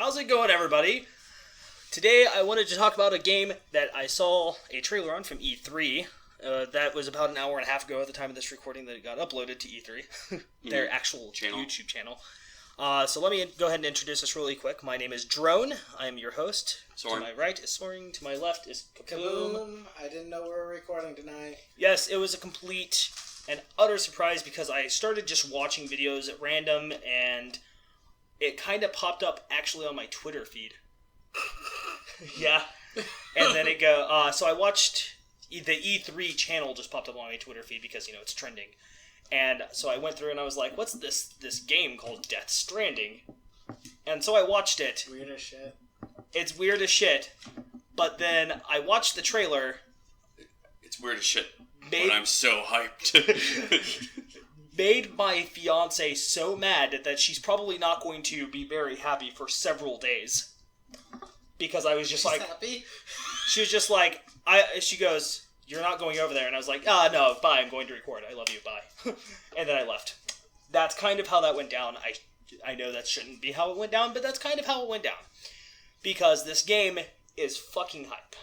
How's it going, everybody? Today I wanted to talk about a game that I saw a trailer on from E3. That was about an hour and a half ago at the time of this recording that it got uploaded to E3, their actual YouTube channel. So let me go ahead and introduce us really quick. My name is Drone. I am your host. Soren. To my right is Soren. To my left is Kaboom. I didn't know we were recording tonight. Yes, it was a complete and utter surprise because I started just watching videos at random and it kind of popped up actually on my Twitter feed. Yeah. And then so I watched the E3 channel just popped up on my Twitter feed because, it's trending. And so I went through and I was like, what's this game called Death Stranding? And so I watched it. Weird as shit. It's weird as shit. But then I watched the trailer. It's weird as shit. But I'm so hyped. Made my fiance so mad that she's probably not going to be very happy for several days. Because I was just She's like... happy? She was just like... She goes, you're not going over there. And I was like, no, bye, I'm going to record. I love you, bye. And then I left. That's kind of how that went down. I know that shouldn't be how it went down, but that's kind of how it went down. Because this game is fucking hype.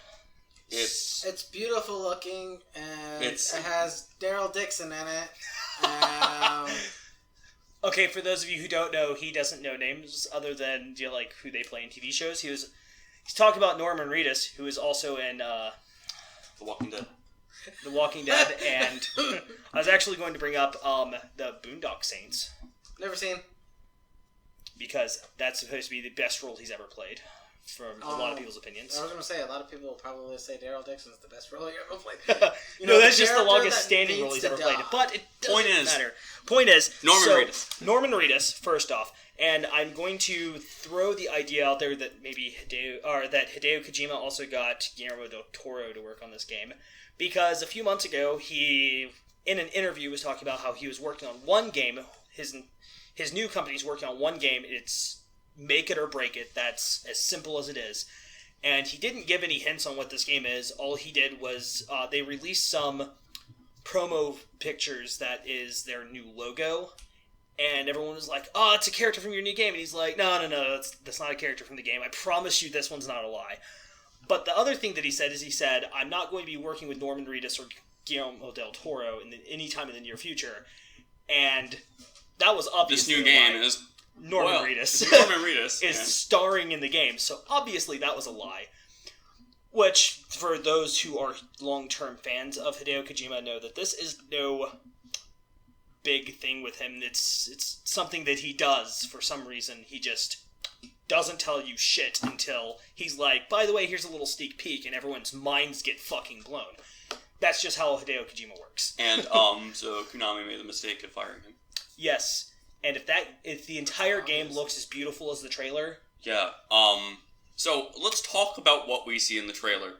It's beautiful looking, and it has Daryl Dixon in it. Okay, for those of you who don't know, he doesn't know names other than who they play in TV shows. He's talking about Norman Reedus, who is also in The Walking Dead. The Walking Dead, and I was actually going to bring up the Boondock Saints. Never seen. Because that's supposed to be the best role he's ever played, from a lot of people's opinions. I was going to say, a lot of people will probably say Daryl Dixon's the best role you ever played. No, that's just the longest standing role he's ever played. But it doesn't matter. Point is, Norman Reedus, first off, and I'm going to throw the idea out there that maybe Hideo Kojima also got Guillermo del Toro to work on this game, because a few months ago he, in an interview, was talking about how he was working on one game. His new company's working on one game. It's make it or break it. That's as simple as it is. And he didn't give any hints on what this game is. All he did was they released some promo pictures that is their new logo. And everyone was like, oh, it's a character from your new game. And he's like, no, that's not a character from the game. I promise you this one's not a lie. But the other thing that he said, I'm not going to be working with Norman Reedus or Guillermo del Toro any time in the near future. And that was obviously this new game is... Norman Reedus is starring in the game, so obviously that was a lie. Which, for those who are long-term fans of Hideo Kojima, know that this is no big thing with him. It's something that he does for some reason. He just doesn't tell you shit until he's like, by the way, here's a little sneak peek, and everyone's minds get fucking blown. That's just how Hideo Kojima works. And, so Konami made the mistake of firing him. Yes. And if the entire game looks as beautiful as the trailer... Yeah, so let's talk about what we see in the trailer.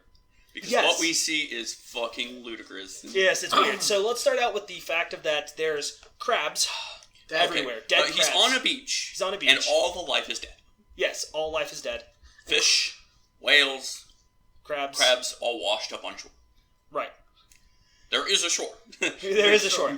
Because what we see is fucking ludicrous. Yes, it's weird. So let's start out with the fact of that there's crabs everywhere. Dead crabs. He's on a beach. He's on a beach. And all the life is dead. Yes, all life is dead. Fish, whales, crabs all washed up on shore. Right. There is a shore. There is a shore.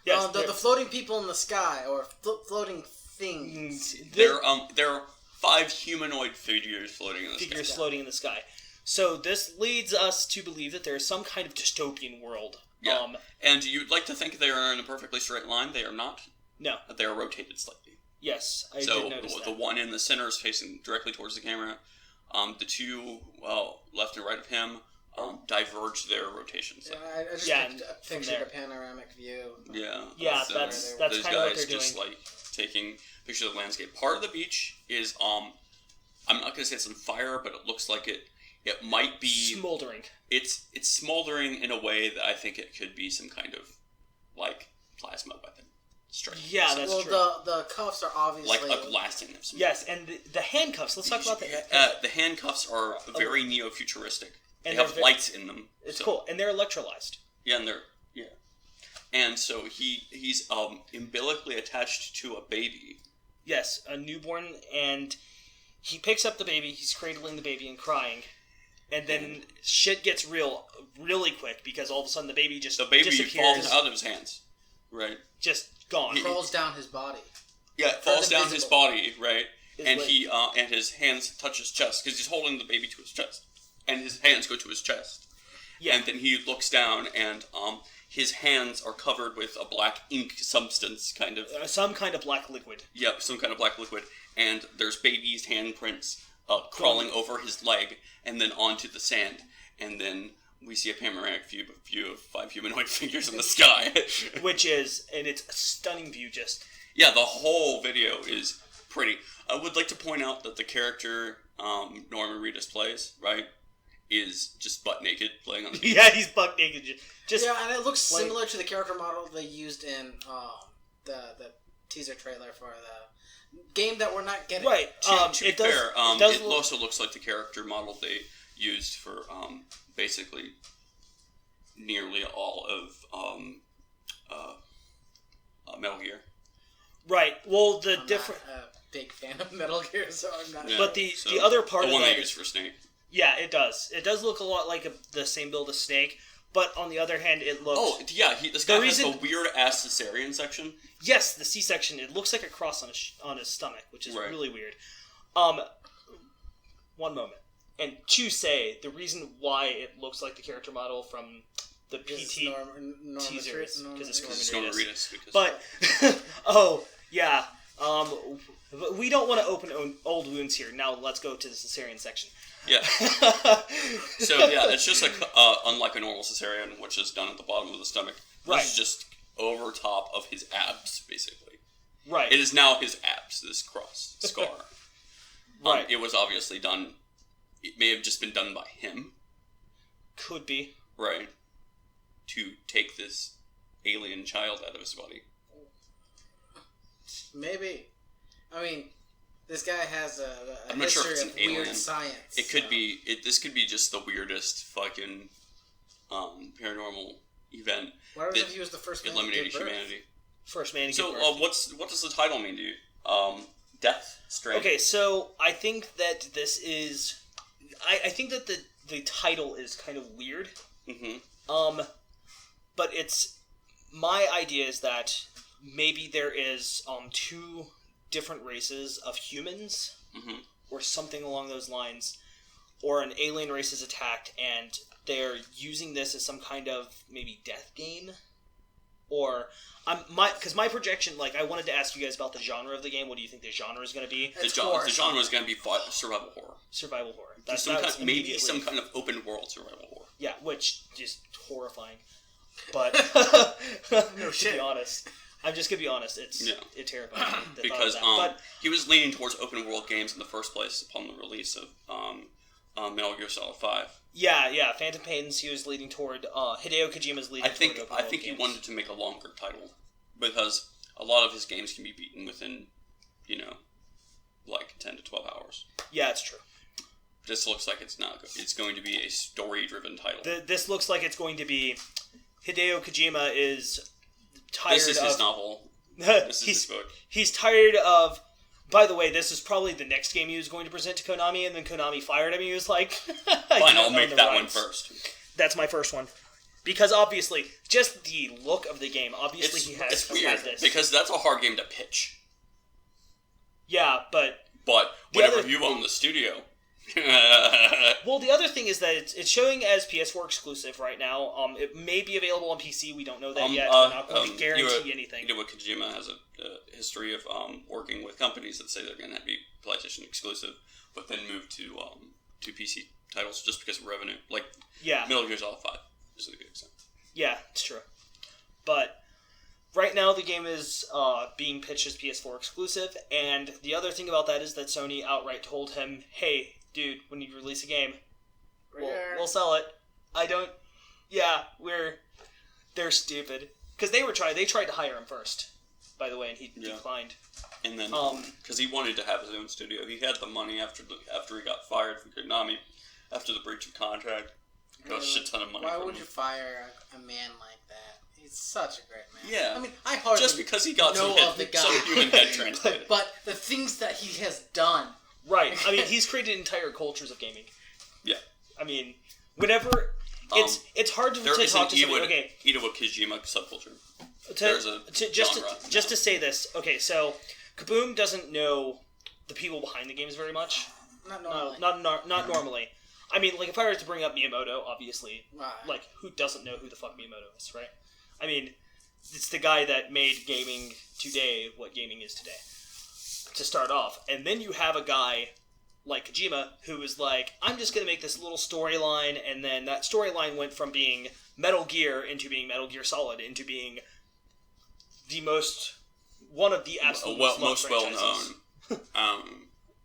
Yes, the floating people in the sky, or floating things. There are 5 humanoid figures floating in the sky. Floating in the sky. So this leads us to believe that there is some kind of dystopian world. Yeah, and you'd like to think they are in a perfectly straight line. They are not. No. They are rotated slightly. Yes, I did notice that. So the one in the center is facing directly towards the camera. The two, left and right of him, diverge their rotations. Yeah, I just pictured a panoramic view. Yeah, that's kind of what they're doing. Just taking pictures of the landscape. Part of the beach is I'm not going to say it's on fire, but it looks like it might be smoldering. It's smoldering in a way that I think it could be some kind of plasma weapon. Yeah, that's true. Well, the cuffs are obviously like blasting them. Yes, and the handcuffs. Let's talk about that. The handcuffs are very neo-futuristic. And they have lights in them. It's cool, and they're electrolyzed. Yeah, and so he's umbilically attached to a baby. Yes, a newborn, and he picks up the baby. He's cradling the baby and crying, and then shit gets real really quick because all of a sudden the baby disappears. Falls out of his hands, right? Just gone. Crawls down his body. Yeah, it falls down his body, right? And and he and his hands touch his chest because he's holding the baby to his chest, and his hands go to his chest. Yeah. And then he looks down, and his hands are covered with a black ink substance, kind of. Some kind of black liquid. Yep, some kind of black liquid. And there's baby's handprints crawling over his leg, and then onto the sand. And then we see a panoramic view of 5 humanoid figures in the sky. Which is, and it's a stunning view, just... Yeah, the whole video is pretty. I would like to point out that the character Norman Reedus plays, right, is just butt naked playing on the beach. Yeah, he's butt naked. Just yeah, and it looks similar to the character model they used in the teaser trailer for the game that we're not getting. Right. To be fair, it also looks like the character model they used for basically nearly all of Metal Gear. Right. Well, I'm different. Not a big fan of Metal Gear, so I'm not. Yeah, but the other part the one of that they used for Snake. Yeah, it does. It does look a lot like the same build as Snake, but on the other hand, it looks... Oh, yeah, this guy has a weird-ass cesarean section. Yes, the C-section, it looks like a cross on his stomach, which is really weird. One moment. And to say, the reason why it looks like the character model from the PT teasers, because it's Norman Reedus. But, oh, yeah. We don't want to open old wounds here. Now let's go to the cesarean section. Yeah. So yeah, it's just like unlike a normal cesarean, which is done at the bottom of the stomach. This is just over top of his abs, basically. Right. It is now his abs. This cross scar. Right. It was obviously done. It may have just been done by him. Could be. Right. To take this alien child out of his body. Maybe. I mean, this guy has a I'm not history sure if it's of an weird alien. science. It could be. This could be just the weirdest fucking paranormal event. Why was he was the first man eliminated to give birth? humanity? First man to give birth. So, what does the title mean to you? Death Stranding. Okay, so I think that this is... I think that the title is kind of weird. Mm-hmm. But it's... My idea is that maybe there is 2 different races of humans, or something along those lines, or an alien race is attacked, and they're using this as some kind of maybe death game, or because my projection, like, I wanted to ask you guys about the genre of the game. What do you think the genre is going to be? The genre is going to be survival horror. Survival horror. Maybe some kind of open world survival horror. Yeah, which is horrifying. But no shit. To be honest. I'm just gonna be honest. It terrifies me. Because he was leaning towards open world games in the first place upon the release of Metal Gear Solid 5. Yeah. Phantom Pains. He was leading toward. Hideo Kojima's leading toward open world I think he wanted to make a longer title because a lot of his games can be beaten within, like 10 to 12 hours. Yeah, it's true. This looks like it's not good. It's going to be a story-driven title. This looks like it's going to be. Hideo Kojima is tired of... This is his novel. This is his book. He's tired of... By the way, this is probably the next game he was going to present to Konami, and then Konami fired him. He was like... Fine, I'll make that one first. That's my first one. Because obviously, just the look of the game, it's weird, because that's a hard game to pitch. Yeah, but whenever you own the studio... Well, the other thing is that it's showing as PS4 exclusive right now. It may be available on PC. We don't know that yet. We're not going to guarantee anything. Kojima has a history of working with companies that say they're going to be PlayStation exclusive, but then move to PC titles just because of revenue. Like Metal Gear Solid 5 is a good example. Yeah, it's true. But right now the game is being pitched as PS4 exclusive, and the other thing about that is that Sony outright told him, "Hey, dude, when you release a game, we'll sell it." They're stupid. Because they tried to hire him first, by the way, and he declined. And then, because he wanted to have his own studio. He had the money after he got fired from Konami, after the breach of contract. Got a shit ton of money. Why would you fire a man like that? He's such a great man. Yeah. I mean, I hardly just because he got some human head transplanted. But the things that he has done. Right. I mean, he's created entire cultures of gaming. Yeah. I mean, whenever it's hard to talk to somebody. Okay. Hideo Kojima subculture. Just to say this. Okay, so Kaboom doesn't know the people behind the games very much. Not normally. Not normally. I mean, like, if I were to bring up Miyamoto, obviously, right. Like, who doesn't know who the fuck Miyamoto is, right? I mean, it's the guy that made gaming today what gaming is today, to start off. And then you have a guy like Kojima, who was like, I'm just going to make this little storyline, and then that storyline went from being Metal Gear into being Metal Gear Solid, into being one of the absolute most well-known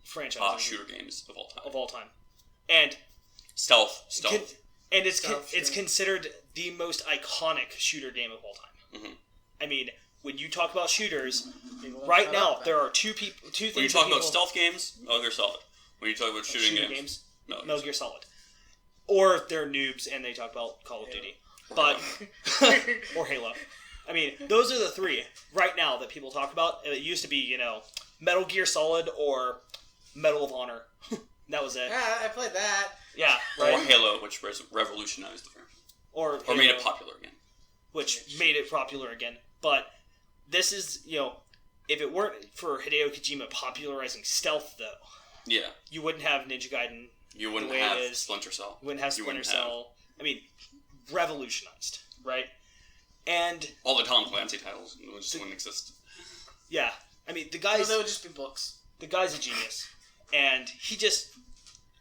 franchises. Shooter games of all time. And Stealth. And it's considered the most iconic shooter game of all time. Mm-hmm. I mean, when you talk about shooters, right now there are two things. When you talk about stealth games, Metal Gear Solid. When you talk about shooting games, Metal Gear Solid. Or they're noobs and they talk about Call of Duty, but or Halo. I mean, those are the three right now that people talk about. It used to be, Metal Gear Solid or Medal of Honor. That was it. Yeah, I played that. Yeah, right. Or Halo, which revolutionized the franchise. Or made it popular again. Which made it popular again. But this is, if it weren't for Hideo Kojima popularizing stealth, though, yeah, you wouldn't have Ninja Gaiden. You wouldn't have Splinter Cell. You wouldn't have Splinter Cell. I mean, revolutionized, right? And all the Tom Clancy titles just wouldn't exist. Yeah, I mean, the guy's... they would just be books. The guy's a genius. And he just...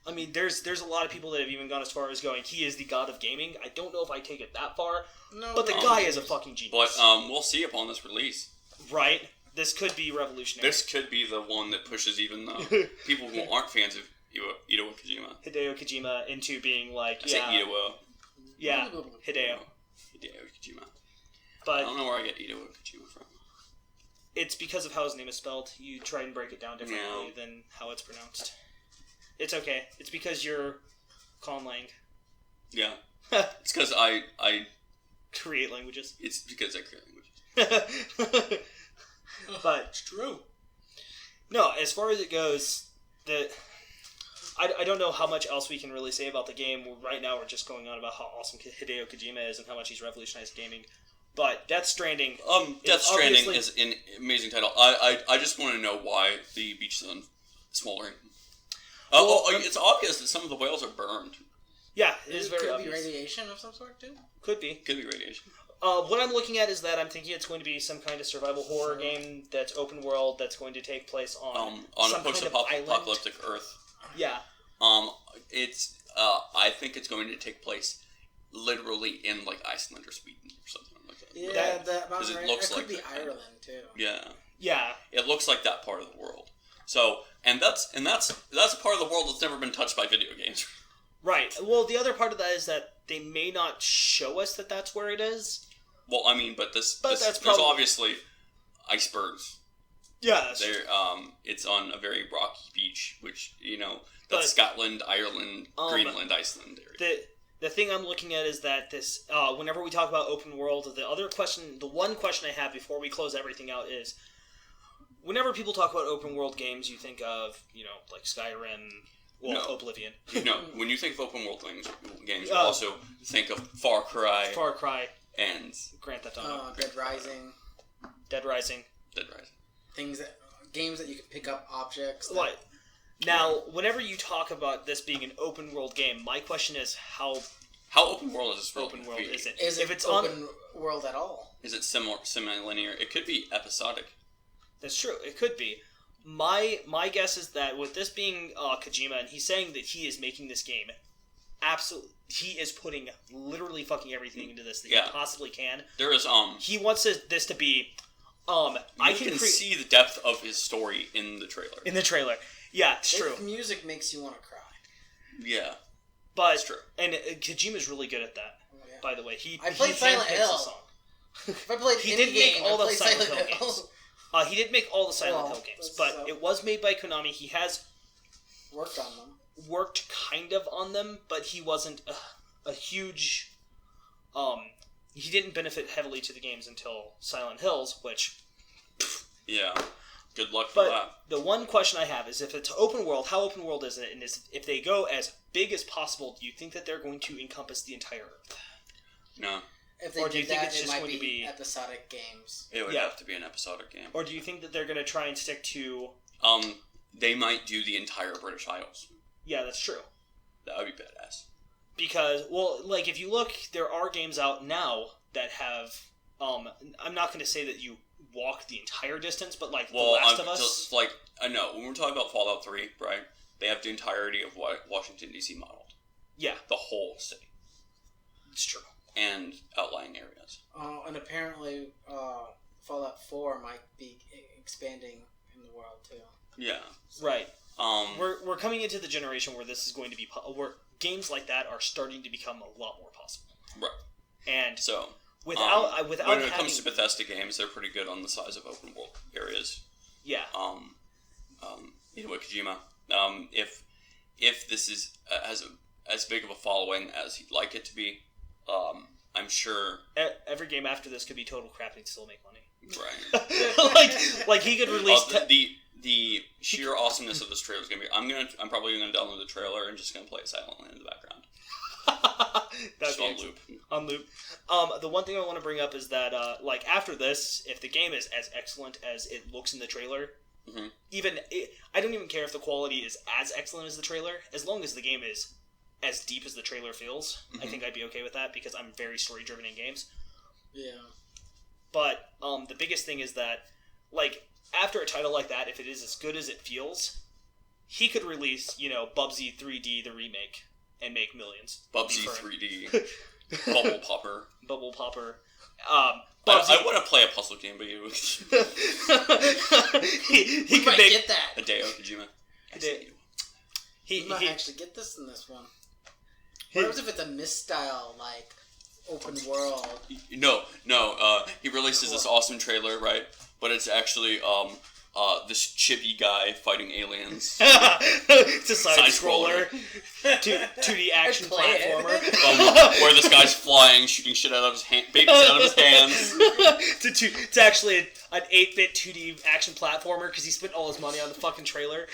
I mean, there's a lot of people that have even gone as far as going, he is the god of gaming. I don't know if I take it that far, but the guy is a fucking genius. But we'll see upon this release. Right? This could be revolutionary. This could be the one that pushes even the people who aren't fans of Hideo Kojima into being like, I say Hideo. Yeah, Hideo Kojima. But I don't know where I get Hideo Kojima from. It's because of how his name is spelled. You try and break it down differently than how it's pronounced. It's okay. It's because you're Colin Lang. Yeah. It's because I create languages. It's because I create languages. But it's true. No, as far as it goes, I don't know how much else we can really say about the game. Right now, we're just going on about how awesome Hideo Kojima is and how much he's revolutionized gaming. But Death Stranding... Death Stranding is an amazing title. I just want to know why the beach is smoldering. It's obvious that some of the whales are burned. Yeah, it is very obvious. Could be radiation of some sort, too? Could be. Could be radiation. What I'm looking at is that I'm thinking it's going to be some kind of survival horror game that's open world that's going to take place on a post-apocalyptic Earth. Yeah. It's I think it's going to take place literally in like Iceland or Sweden or something like that. Yeah, because it looks like could be Ireland too. Yeah. Yeah. It looks like that part of the world. So that's a part of the world that's never been touched by video games. Right. Well, the other part of that is that they may not show us that that's where it is. Well, I mean, but there's obviously icebergs. Yeah. It's on a very rocky beach, which that's Scotland, Ireland, Greenland, Iceland area. The thing I'm looking at is that this whenever we talk about open world, the one question I have before we close everything out is, whenever people talk about open world games, you think of like Skyrim. Well, no. Oblivion. No, when you think of open world games, you also think of Far Cry. And Grand Theft Auto. Dead Rising. Games that you can pick up objects. Right. Now, whenever you talk about this being an open world game, my question is how open world is this? Open world is it? If it's open world at all? Is it semi-linear? It could be episodic. That's true. It could be. My guess is that with this being Kojima, and he's saying that he is making this game, absolutely, he is putting literally fucking everything into this that he possibly can. There is he wants this to be I can see the depth of his story in the trailer. Yeah, it's true. Music makes you want to cry. Yeah, but it's true. And Kojima's really good at that. Oh, yeah. By the way, I played Silent Hill. If I played he didn't make all the Silent Hill games. He didn't make all the Silent Hill games, but it was made by Konami. He has worked on them. Worked kind of on them, but he wasn't a huge... he didn't benefit heavily to the games until Silent Hills, which... Yeah. Good luck for that. The one question I have is, if it's open world, how open world is it? And if they go as big as possible, do you think that they're going to encompass the entire Earth? No. If they did that, it might be episodic games. It would have to be an episodic game. Or do you think that they're going to try and stick to... they might do the entire British Isles. Yeah, that's true. That would be badass. Because, well, like, if you look, there are games out now that have, I'm not going to say that you walk the entire distance, but, like, The Last of Us... Like, I know, when we're talking about Fallout 3, right, they have the entirety of Washington, D.C. modeled. Yeah. The whole city. It's true. And outlying areas. And apparently, Fallout 4 might be expanding in the world, too. Yeah. Right. We're coming into the generation where this is going to be... where games like that are starting to become a lot more possible. Right. And so... Without when it comes to Bethesda games, they're pretty good on the size of open world areas. Yeah. Hideo Kojima. If this is as big of a following as he'd like it to be, I'm sure every game after this could be total crap and still make money. Right. like he could release the sheer awesomeness of this trailer is gonna be. I'm probably gonna download the trailer and just gonna play it silently in the background. That's on loop. On loop. The one thing I want to bring up is that, like, after this, if the game is as excellent as it looks in the trailer, I don't even care if the quality is as excellent as the trailer, as long as the game is as deep as the trailer feels. I think I'd be okay with that, because I'm very story-driven in games. Yeah. But, the biggest thing is that, like, after a title like that, if it is as good as it feels, he could release, Bubsy 3D, the remake, and make millions. Bubsy 3D. Bubble Popper. Bubble Popper. I want to play a puzzle game, but you... he could get that. Hideo Kojima. He might actually get this in this one. What if it's a Myst-style, like, open world? No. He releases this awesome trailer, right? But it's actually, this chibi guy fighting aliens. It's a side-scroller. 2D action platformer. Where this guy's flying, shooting shit out of his hand, babies out of his hands. It's actually an 8-bit 2D action platformer because he spent all his money on the fucking trailer.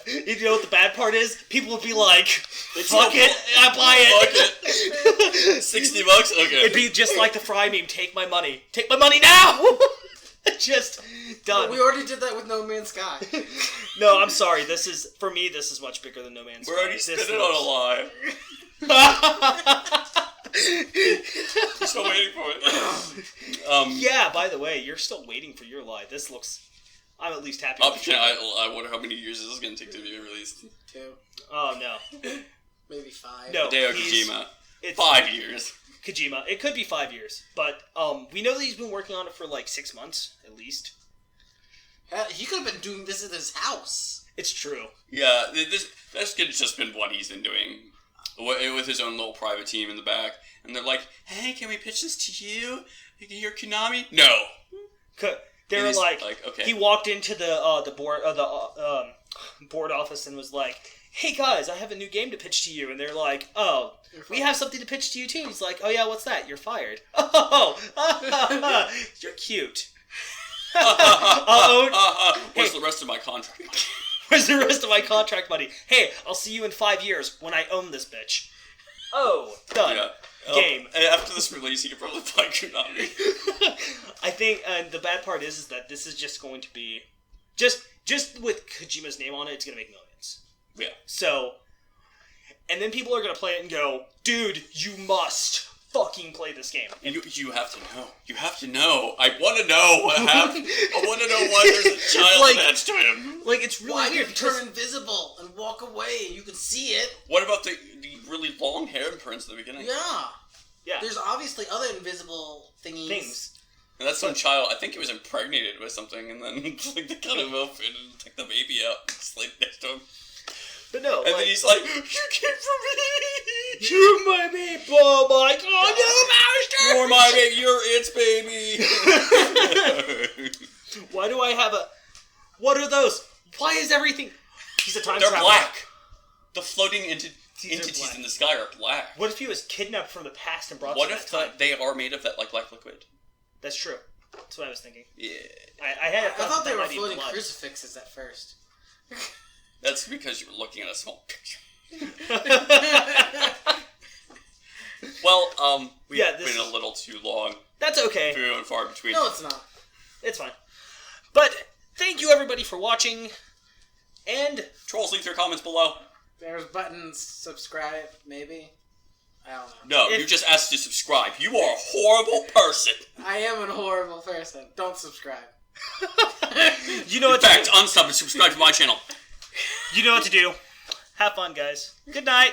You know what the bad part is? People would be like, fuck it, I buy it. Fuck it. $60? Okay. It'd be just like the Fry meme, take my money. Take my money now! Just done. We already did that with No Man's Sky. No, I'm sorry. For me, this is much bigger than No Man's Sky. We're already spinning on a lie. I'm still waiting for it. Yeah, by the way, you're still waiting for your lie. This looks... I'm at least happy with it. I wonder how many years this is going to take to be released. 2. Oh, no. Maybe 5. No, Hideo Kojima. 5 years. Kojima. It could be 5 years. But we know that he's been working on it for like 6 months, at least. He could have been doing this at his house. It's true. Yeah, this could have just been what he's been doing. With his own little private team in the back. And they're like, hey, can we pitch this to you? You can hear Konami? No. They were like okay. He walked into the board office and was like, hey guys, I have a new game to pitch to you. And they're like, oh, we have something to pitch to you too. He's like, oh yeah, what's that? You're fired. Oh, you're cute. Where's the rest of my contract money? Where's the rest of my contract money? Hey, I'll see you in 5 years when I own this bitch. Oh, done. Yeah. Game. After this release, you can probably buy Konami. I think the bad part is that this is just going to be... Just with Kojima's name on it, it's going to make millions. Yeah. So... And then people are going to play it and go, dude, you must fucking play this game. And you have to know. You have to know. I want to know what happened. I want to know why there's a child attached to him. Like, it's really weird. Why turn invisible and walk away and you can see it? What about the really long hair imprints at the beginning? Yeah. There's obviously other invisible thingies. And that's some child, I think he was impregnated with something, and then they cut him open and took the baby out and sleep next to him. But no, and then he's like, you came from me! You're my baby! Oh my god, you master! You're my baby, you're its baby! Why do I have a... What are those? Why is everything... He's a time traveler. They're black! The floating entities in the sky are black. What if he was kidnapped from the past and brought to that time? What if they are made of that, like, black liquid? That's true. That's what I was thinking. Yeah. I thought they were floating crucifixes at first. That's because you were looking at a small picture. Well, we've been a little too long. That's okay. Few and far between. No, it's not. It's fine. But thank you everybody for watching. And trolls, leave their comments below. There's buttons, subscribe, maybe. I don't know. No, you just asked to subscribe. You are a horrible person. I am a horrible person. Don't subscribe. You know what? In fact, unsub and subscribe to my channel. You know what to do. Have fun, guys. Good night.